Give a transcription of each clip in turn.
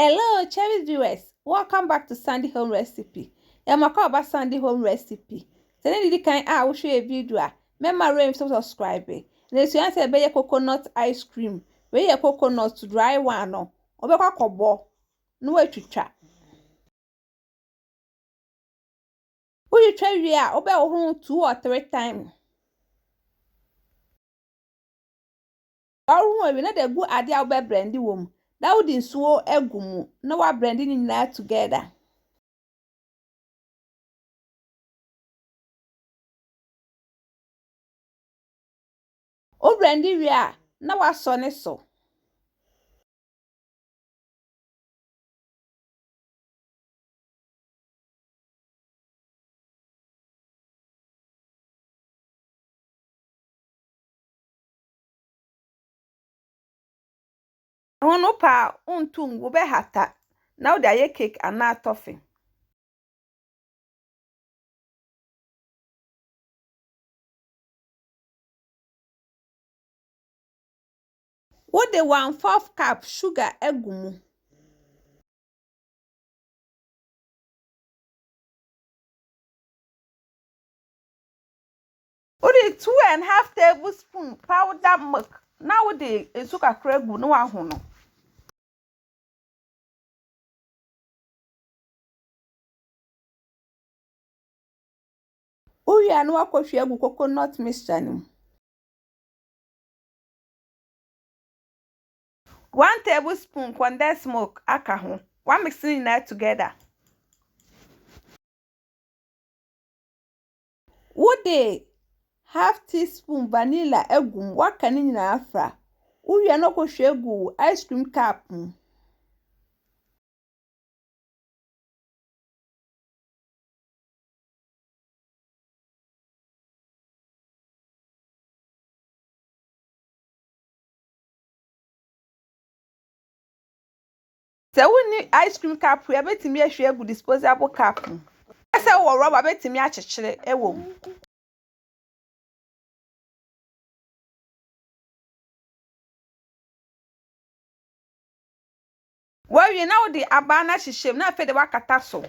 Hello, cherry viewers. Welcome back to Sandy Home Recipe. I'm about Sandy Home Recipe. Today, the kind I will show you a video. Remember, to subscribe. Let's answer be coconut ice cream. We a coconut to dry one no. Obeka kobo. No way to chat. Who you try we are obe 2 or 3 times. Or we not a good idea obe brandy wom. That would in so egumu. No wa blending in that together. O brandy we are na wa sonne so. Hono pa untung wo be hata. Now the aye cake and not toffee. What the 1/4 cup sugar egumu. What the 2.5 tablespoon powder milk. Now the sugar cregu no ahono. Uya no akohwe egu coconut mixture nim. 1 tablespoon condensed milk aka ho. One mixing that together. What the 1/2 teaspoon vanilla egum waka ni na afra. Uya no akohwe egu ice cream cup. Se woni ice cream cup we betimi ahwe egu disposable cup. Ese wo rubber betimi akyekere ewo. Well, you know the abana shishem na fe de wakata so.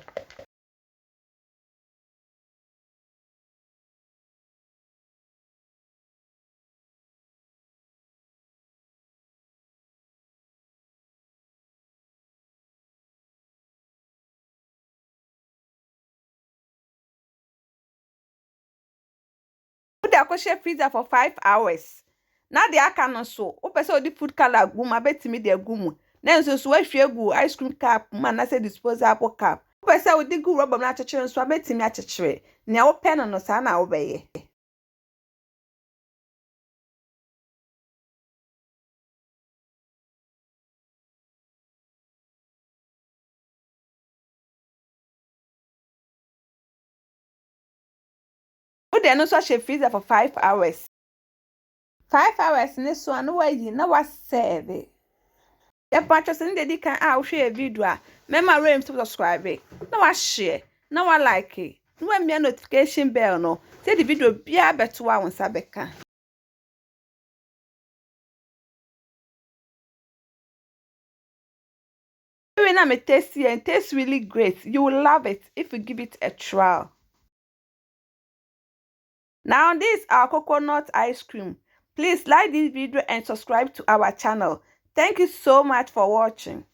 Put the akoshe freezer for 5 hours. Na the aka no so, o pese odi food color gum abetimi de gum. Na nso so ahwe gu ice cream cup ma na say disposable cup. O pese odi gu rubber na akyekere nso abetimi akyekere. Ne wo pe no sa na wo beye. Put the no so ahwe freezer for 5 hours. 5 hours ne so anu wa yi na wa serve. Ye patcho se ndi kan a wo hwe video a mema to subscribe na wa share na wa like na wa mia notification bell no say the video bia beto wa wonsa beka when I'm tasty and tastes really great. You will love it if you give it a trial. Now this is our coconut ice cream. Please like this video and subscribe to our channel. Thank you so much for watching.